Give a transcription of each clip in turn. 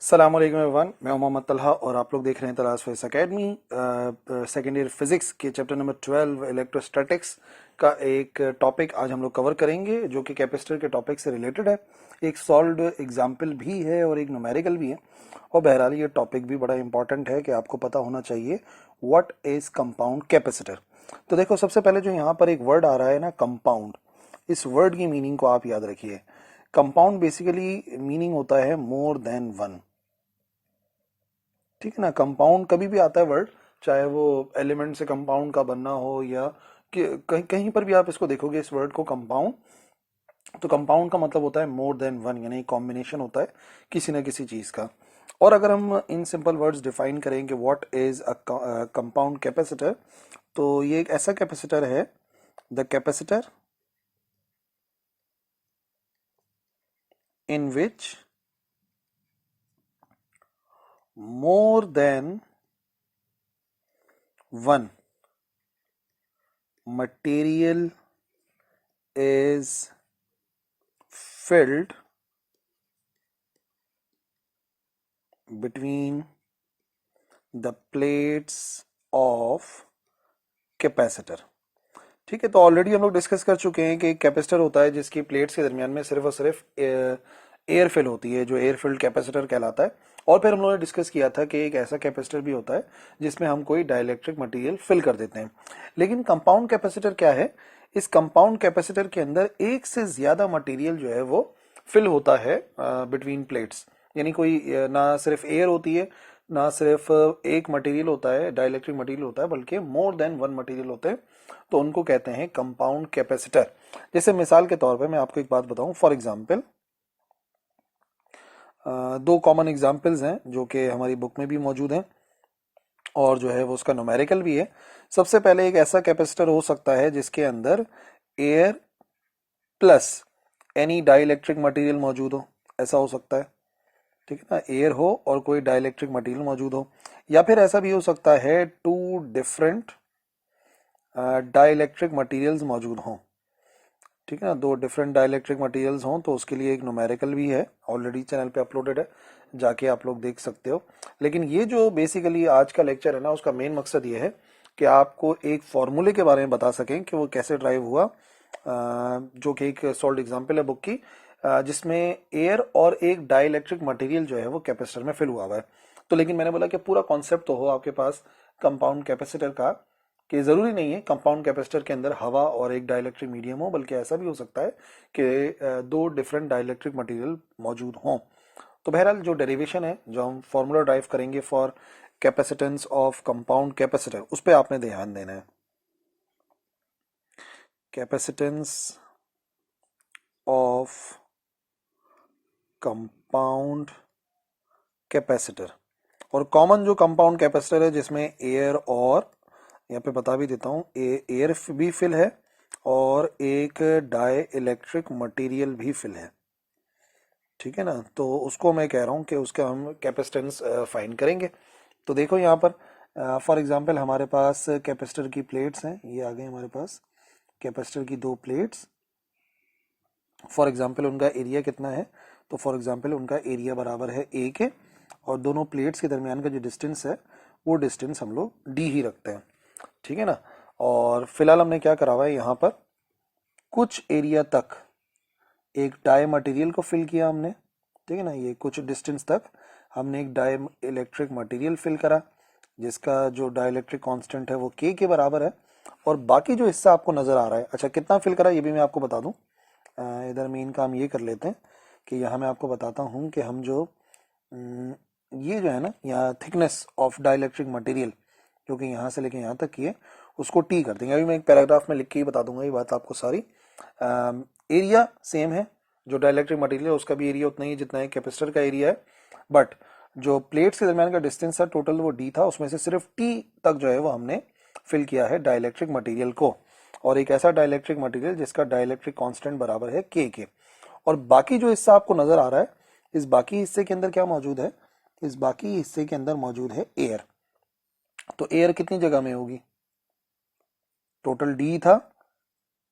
अस्सलामुअलैकुम एवरीवन, मैं हूं मोहम्मद तलहा और आप लोग देख रहे हैं तलाश face academy. Second year physics के चैप्टर नंबर 12 इलेक्ट्रोस्टैटिक्स का एक टॉपिक आज हम लोग कवर करेंगे जो कि कैपेसिटर के टॉपिक से रिलेटेड है। एक सॉल्व्ड एग्जाम्पल भी है और एक न्यूमेरिकल भी है। और बहरहाल ये टॉपिक भी बड़ा इंपॉर्टेंट है कि आपको पता होना चाहिए व्हाट इज कंपाउंड कैपेसिटर। तो देखो, सबसे पहले जो यहाँ पर एक वर्ड आ रहा है ना, कंपाउंड, इस वर्ड की मीनिंग को आप याद रखिए। कंपाउंड बेसिकली मीनिंग होता है मोर देन वन। ठीक है ना। कंपाउंड कभी भी आता है वर्ड, चाहे वो एलिमेंट से कंपाउंड का बनना हो या कहीं कहीं पर भी आप इसको देखोगे इस वर्ड को कंपाउंड, तो कंपाउंड का मतलब होता है मोर देन वन, यानी कॉम्बिनेशन होता है किसी ना किसी चीज का। और अगर हम इन सिंपल वर्ड्स डिफाइन करें कि what is a compound capacitor, तो ये एक ऐसा कैपेसिटर है, the capacitor in which more than one material is filled between the plates of capacitor। ठीक है, तो ऑलरेडी हम लोग डिस्कस कर चुके हैं कि एक कैपेसिटर होता है जिसकी प्लेट्स के दरमियान में सिर्फ और सिर्फ एयर फिल होती है, जो एयर फिल्ड कैपेसिटर कहलाता है। और फिर हम लोगों ने डिस्कस किया था कि एक ऐसा कैपेसिटर भी होता है जिसमें हम कोई डाइलेक्ट्रिक मटेरियल फिल कर देते हैं। लेकिन कंपाउंड कैपेसिटर क्या है? इस कंपाउंड कैपेसिटर के अंदर एक से ज्यादा मटेरियल जो है वो फिल होता है बिटवीन प्लेट्स। यानी कोई ना सिर्फ एयर होती है, ना सिर्फ एक मटेरियल होता है, डाइलेक्ट्रिक मटेरियल होता है, बल्कि मोर देन वन मटेरियल होते हैं। तो उनको कहते हैं कंपाउंड कैपेसिटर। जैसे मिसाल के तौर पे मैं आपको एक बात बताऊं, फॉर एग्जांपल दो कॉमन एग्जांपल्स हैं जो कि हमारी बुक में भी मौजूद हैं और जो है वो उसका न्यूमेरिकल भी है। सबसे पहले एक ऐसा कैपेसिटर हो सकता है जिसके अंदर air plus any dielectric material मौजूद हो, ऐसा हो सकता है। ठीक है ना, एयर हो और कोई डाइलेक्ट्रिक मटेरियल मौजूद हो। या फिर ऐसा भी हो सकता है टू डिफरेंट डाइलेक्ट्रिक मटेरियल्स मौजूद हों। ठीक है ना, दो डिफरेंट डाइलेक्ट्रिक मटेरियल्स हों, तो उसके लिए एक न्यूमेरिकल भी है, ऑलरेडी चैनल पे अपलोडेड है, जाके आप लोग देख सकते हो। लेकिन ये जो बेसिकली आज का लेक्चर है ना, उसका मेन मकसद ये है कि आपको एक फॉर्मूले के बारे में बता सकें कि वो कैसे ड्राइव हुआ, जो कि एक सॉल्ड एग्जाम्पल है बुक की, जिसमें एयर और एक डाइलेक्ट्रिक मटेरियल जो है वो कैपेसिटर में फिल हुआ है। तो लेकिन मैंने बोला कि पूरा कॉन्सेप्ट तो हो आपके पास कंपाउंड कैपेसिटर का, कि जरूरी नहीं है कंपाउंड कैपेसिटर के अंदर हवा और एक डाइलेक्ट्रिक मीडियम हो, बल्कि ऐसा भी हो सकता है कि दो डिफरेंट डाइलेक्ट्रिक मटेरियल मौजूद हों। तो बहरहाल जो डेरिवेशन है, जो हम फॉर्मूला ड्राइव करेंगे for capacitance of compound capacitor, उस पर आपने ध्यान देना है। कैपेसिटेंस ऑफ कंपाउंड कैपेसिटर, और कॉमन जो कंपाउंड कैपेसिटर है जिसमें एयर और, यहाँ पे बता भी देता हूँ, एयर भी फिल है और एक डाई इलेक्ट्रिक मटेरियल भी फिल है। ठीक है ना, तो उसको मैं कह रहा हूँ कि उसका हम कैपेसिटेंस फाइंड करेंगे। तो देखो यहाँ पर फॉर एग्जांपल हमारे पास कैपेसिटर की प्लेट्स हैं, ये आ गए हमारे पास कैपेसिटर की दो प्लेट्स। फॉर एग्जांपल उनका एरिया कितना है? तो फॉर एग्जांपल उनका एरिया बराबर है ए के, और दोनों प्लेट्स के दरमियान का जो डिस्टेंस है वो डिस्टेंस हम लोग डी ही रखते हैं। ठीक है ना। और फिलहाल हमने क्या करा हुआ है, यहाँ पर कुछ एरिया तक एक डाई मटेरियल को फिल किया हमने। ठीक है ना, ये कुछ डिस्टेंस तक हमने एक डाई इलेक्ट्रिक मटेरियल फिल करा, जिसका जो डाई इलेक्ट्रिक कॉन्स्टेंट है वो के बराबर है। और बाकी जो हिस्सा आपको नजर आ रहा है, अच्छा कितना फिल करा ये भी मैं आपको बता दूं। इधर मेन काम ये कर लेते हैं कि यहाँ मैं आपको बताता हूँ कि हम जो ये जो है ना, यहाँ थिकनेस ऑफ डाइलेक्ट्रिक मटेरियल जो कि यहाँ से लेके यहाँ तक की है, उसको टी कर देंगे। अभी मैं एक पैराग्राफ में लिख के ही बता दूंगा ये बात आपको सारी। एरिया सेम है, जो डाइलेक्ट्रिक मटेरियल है उसका भी एरिया उतना ही जितना है कैपेसिटर का एरिया है, बट जो प्लेट्स के दरमियान का डिस्टेंस था टोटल वो डी था, उसमें से सिर्फ टी तक जो है वो हमने फिल किया है डाइलेक्ट्रिक मटेरियल को, और एक ऐसा डाइलेक्ट्रिक मटेरियल जिसका डाइलेक्ट्रिक कांस्टेंट बराबर है के। और बाकी जो हिस्सा आपको नजर आ रहा है, इस बाकी हिस्से के अंदर क्या मौजूद है? इस बाकी हिस्से के अंदर मौजूद है एयर। तो एयर कितनी जगह में होगी? टोटल डी था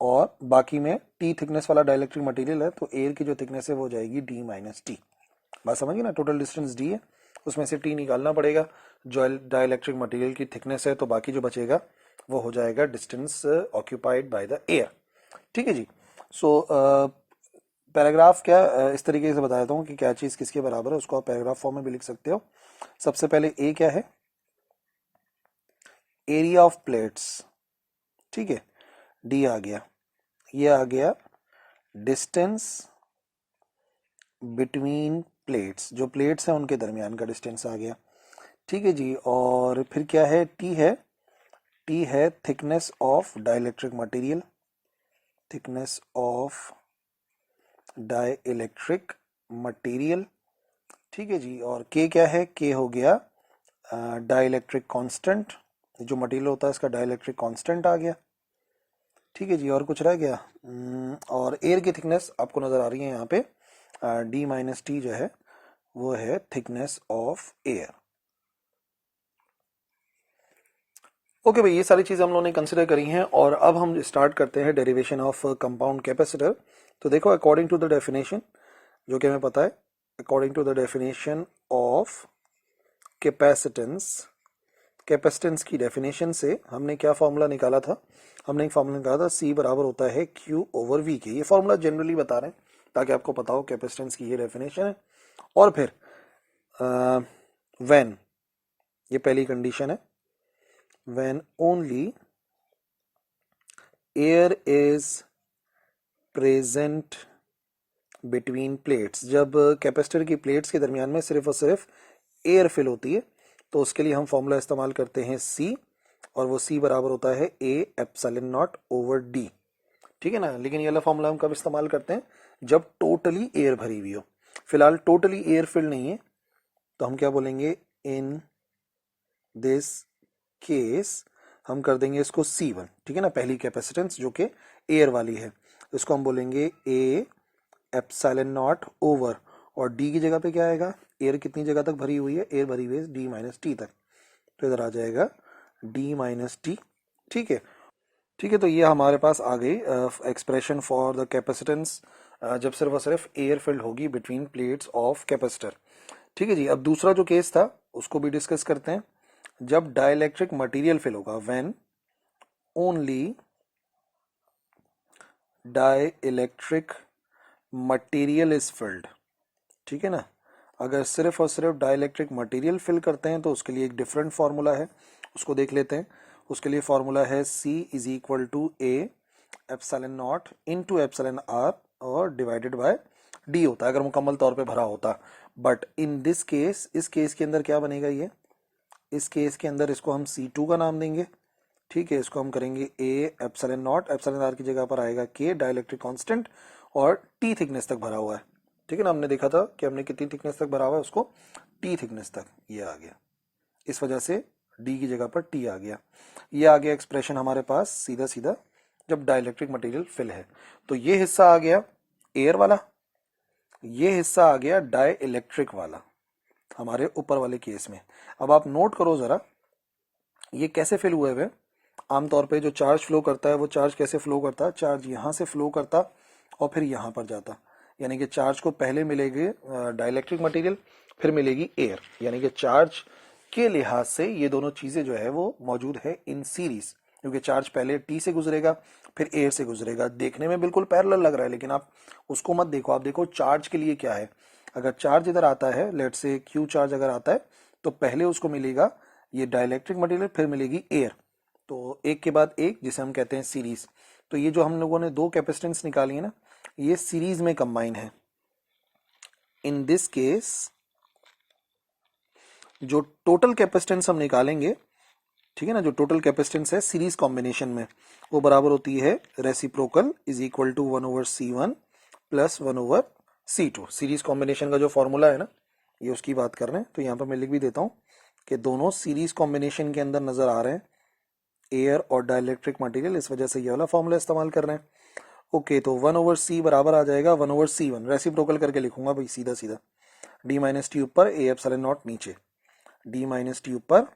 और बाकी में टी थिकनेस वाला डाइलेक्ट्रिक मटेरियल है, तो एयर की जो थिकनेस है वो जाएगी डी माइनस टी। बात समझिए ना, टोटल डिस्टेंस डी है, उसमें से टी निकालना पड़ेगा, जो डाइलेक्ट्रिक मटेरियल की थिकनेस है, तो बाकी जो बचेगा वो हो जाएगा distance occupied by the air. ठीक है जी। सो पैराग्राफ क्या इस तरीके से बता देता हूँ कि क्या चीज़ किसके बराबर है, उसको आप पैराग्राफ फॉर्म में भी लिख सकते हो। सबसे पहले ए क्या है, एरिया ऑफ प्लेट्स, ठीक है, डी आ गया, ये आ गया डिस्टेंस बिटवीन प्लेट्स, जो प्लेट्स हैं उनके दरमियान का डिस्टेंस आ गया। ठीक है जी। और फिर क्या है, टी है thickness of dielectric material, thickness of dielectric material. ठीक है जी। और के क्या है, के हो गया डाइलेक्ट्रिक कांस्टेंट, जो मटेरियल होता है इसका डाइलेक्ट्रिक कांस्टेंट आ गया। ठीक है जी। और कुछ रह गया, और एयर की थिकनेस आपको नजर आ रही है यहाँ पे, डी माइनस टी जो है वो है थिकनेस ऑफ एयर। ओके भाई, ये सारी चीज़ हम लोगों ने कंसिडर करी हैं, और अब हम स्टार्ट करते हैं डेरिवेशन ऑफ कंपाउंड कैपेसिटर। तो देखो, अकॉर्डिंग टू द डेफिनेशन, जो कि हमें पता है, according to the definition of capacitance, capacitance की डेफिनेशन से हमने क्या फॉर्मूला निकाला था, हमने एक फॉर्मूला निकाला था, सी बराबर होता है क्यू ओवर वी के। ये फॉर्मूला जनरली बता रहे हैं ताकि आपको पता हो कैपेसिटेंस की ये डेफिनेशन है। और फिर व्हेन, ये पहली कंडीशन है, when only air is present between plates, जब कैपेसिटर की प्लेट्स के दरमियान में सिर्फ और सिर्फ एयर फिल होती है, तो उसके लिए हम फॉर्मूला इस्तेमाल करते हैं सी, और वो सी बराबर होता है ए एप्सिलॉन नॉट ओवर डी। ठीक है ना। लेकिन ये वाला फॉर्मूला हम कब इस्तेमाल करते हैं, जब टोटली एयर भरी हुई हो। फिलहाल टोटली एयर फिल नहीं है, तो हम क्या बोलेंगे, इन दिस केस हम कर देंगे इसको C1। ठीक है ना, पहली कैपेसिटेंस जो कि एयर वाली है, इसको हम बोलेंगे ए एप्सिलॉन नॉट ओवर, और डी की जगह पे क्या आएगा, एयर कितनी जगह तक भरी हुई है, एयर भरी हुई है डी माइनस टी तक, तो इधर आ जाएगा डी माइनस टी। ठीक है। ठीक है, तो ये हमारे पास आ गई एक्सप्रेशन फॉर द कैपेसिटेंस जब सिर्फ और सिर्फ एयर फिल्ड होगी बिटवीन प्लेट्स ऑफ कैपेसिटर। ठीक है जी। अब दूसरा जो केस था उसको भी डिस्कस करते हैं, जब डाइलेक्ट्रिक मटेरियल फिल होगा, when only dielectric material is filled. ठीक है ना, अगर सिर्फ और सिर्फ डाइलेक्ट्रिक मटेरियल फिल करते हैं तो उसके लिए एक डिफरेंट फॉर्मूला है, उसको देख लेते हैं। उसके लिए फॉर्मूला है C is equal to A epsilon naught into epsilon r, और डिवाइडेड बाय डी होता है अगर मुकम्मल तौर पे भरा होता। बट इन दिस केस, इस केस के अंदर क्या बनेगा, ये इस केस के अंदर इसको हम C2 का नाम देंगे। ठीक है, इसको हम करेंगे A epsilon naught, epsilon r की जगह पर आएगा के डाइलेक्ट्रिक कांस्टेंट, और टी थिकनेस तक भरा हुआ है। ठीक है ना, हमने देखा था कि हमने कितनी थिकनेस तक भरा हुआ है, उसको टी थिकनेस तक, ये आ गया, इस वजह से डी की जगह पर टी आ गया। ये आ गया एक्सप्रेशन हमारे पास सीधा सीधा जब डाइलेक्ट्रिक मटेरियल फिल है। तो ये हिस्सा आ गया एयर वाला, ये हिस्सा आ गया डाई इलेक्ट्रिक वाला हमारे ऊपर वाले केस में। अब आप नोट करो जरा, ये कैसे फिल हुए हुए। आमतौर पे जो चार्ज फ्लो करता है वो चार्ज कैसे फ्लो करता है, चार्ज यहाँ से फ्लो करता और फिर यहाँ पर जाता, यानी कि चार्ज को पहले मिलेगी डाइलेक्ट्रिक मटेरियल, फिर मिलेगी एयर, यानी कि चार्ज के लिहाज से ये दोनों चीजें जो है वो मौजूद है इन सीरीज, क्योंकि चार्ज पहले टी से गुजरेगा फिर एयर से गुजरेगा। देखने में बिल्कुल पैरेलल लग रहा है, लेकिन आप उसको मत देखो, आप देखो चार्ज के लिए क्या है। अगर चार्ज इधर आता है, लेट से क्यू चार्ज अगर आता है, तो पहले उसको मिलेगा ये डाइलेक्ट्रिक मटेरियल, फिर मिलेगी एयर, तो एक के बाद एक, जिसे हम कहते हैं सीरीज। तो ये जो हम लोगों ने दो कैपेसिटेंस निकाली है ना, ये सीरीज में कंबाइन है। इन दिस केस जो टोटल कैपेसिटेंस हम निकालेंगे, ठीक है ना, जो टोटल कैपेसिटेंस है सीरीज कॉम्बिनेशन में, वो बराबर होती है reciprocal is equal to 1/C1 plus 1/C2। Series combination का जो फॉर्मूला है ना, ये उसकी बात कर रहे हैं। तो यहाँ पर मैं लिख भी देता हूँ कि दोनों सीरीज कॉम्बिनेशन के अंदर नजर आ रहे हैं, एयर और डाइलेक्ट्रिक मटेरियल, इस वजह से ये वाला फॉर्मूला इस्तेमाल कर रहे हैं। ओके, तो 1/C बराबर आ जाएगा 1/C1, रेसिप्रोकल करके लिखूंगा भाई सीधा सीधा, डी माइनस टी ऊपर ए एप्सिलॉन नॉट नीचे, डी माइनस टी ऊपर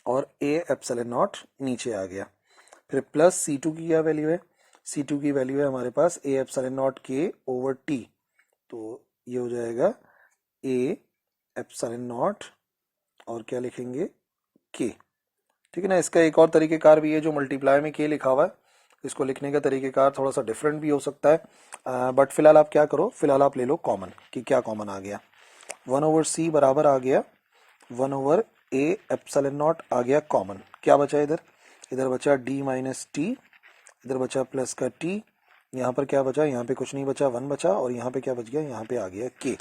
और ए एप्सिलॉन नॉट नीचे आ गया। फिर प्लस C2 की क्या वैल्यू है, C2 की वैल्यू है हमारे पास ए एप्सिलॉन नॉट के ओवर टी, तो ये हो जाएगा ए एप्सिलॉन नॉट और क्या लिखेंगे के। ठीक है ना। इसका एक और तरीकेकार भी है, जो मल्टीप्लाई में के लिखा हुआ है, इसको लिखने का तरीकेकार थोड़ा सा डिफरेंट भी हो सकता है, बट फिलहाल आप क्या करो, फिलहाल आप ले लो कॉमन, कि क्या कॉमन आ गया। 1/c बराबर आ गया 1/a एप्सिलॉन नॉट आ गया कॉमन। क्या बचा इधर, इधर बचा d माइनस टी, इधर बचा प्लस का t, यहाँ पर क्या बचा, यहाँ पे कुछ नहीं बचा, 1 बचा, और यहाँ पे क्या बच गया, यहाँ पे आ गया k।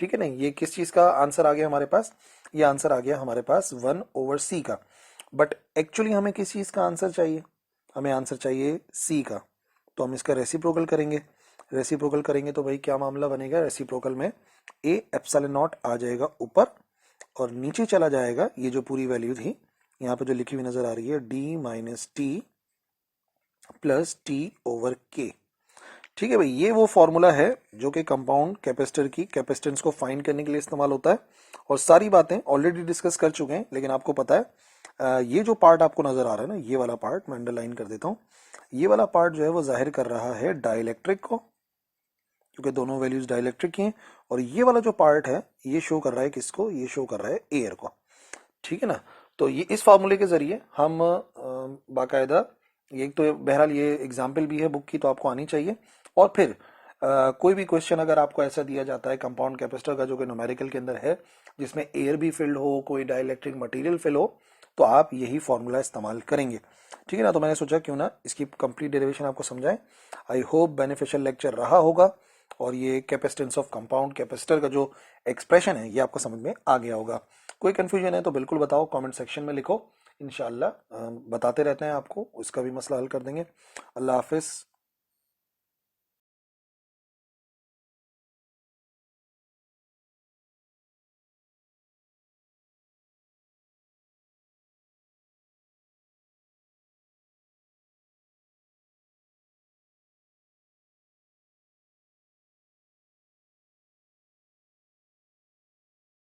ठीक है ना। ये किस चीज का आंसर आ गया हमारे पास, ये आंसर आ गया हमारे पास 1/c का। बट एक्चुअली हमें किस चीज का आंसर चाहिए, हमें आंसर चाहिए c का। तो हम इसका रेसिप्रोकल करेंगे, रेसिप्रोकल करेंगे तो भाई क्या मामला बनेगा, रेसिप्रोकल में a एप्सिलॉन नॉट आ जाएगा ऊपर, और नीचे चला जाएगा ये जो पूरी वैल्यू थी यहाँ पे जो लिखी हुई नजर आ रही है, d minus T plus T over के। ठीक है भाई, ये वो फॉर्मूला है जो कि कंपाउंड कैपेसिटर की कैपेसिटेंस को फाइंड करने के लिए इस्तेमाल होता है। और सारी बातें ऑलरेडी डिस्कस कर चुके हैं, लेकिन आपको पता है ये जो पार्ट आपको नजर आ रहा है ना, ये वाला पार्ट मैं अंडरलाइन कर देता हूँ। ये वाला पार्ट जो है वो जाहिर कर रहा है डाइलेक्ट्रिक को, क्योंकि दोनों वैल्यूज डाइलेक्ट्रिक की हैं। और ये वाला जो पार्ट है ये शो कर रहा है किसको, ये शो कर रहा है एयर को। ठीक है ना। तो ये इस फार्मूले के जरिए हम बाकायदा, ये तो बहरहाल ये एग्जाम्पल भी है बुक की, तो आपको आनी चाहिए। और फिर कोई भी क्वेश्चन अगर आपको ऐसा दिया जाता है कंपाउंड कैपेसिटर का, जो कि न्यूमेरिकल के अंदर है, जिसमें एयर भी फिल्ड हो, कोई डाइलेक्ट्रिक मटेरियल फिल हो, तो आप यही फॉर्मूला इस्तेमाल करेंगे। ठीक है ना। तो मैंने सोचा क्यों ना इसकी कंप्लीट डेरिवेशन आपको समझाएं। आई होप बेनिफिशियल लेक्चर रहा होगा, और ये कैपेसिटेंस ऑफ कंपाउंड कैपेसिटर का जो एक्सप्रेशन है ये आपको समझ में आ गया होगा। कोई कंफ्यूजन है तो बिल्कुल बताओ, कमेंट सेक्शन में लिखो, इंशाल्लाह बताते रहते हैं आपको, उसका भी मसला हल कर देंगे। अल्लाह हाफिज।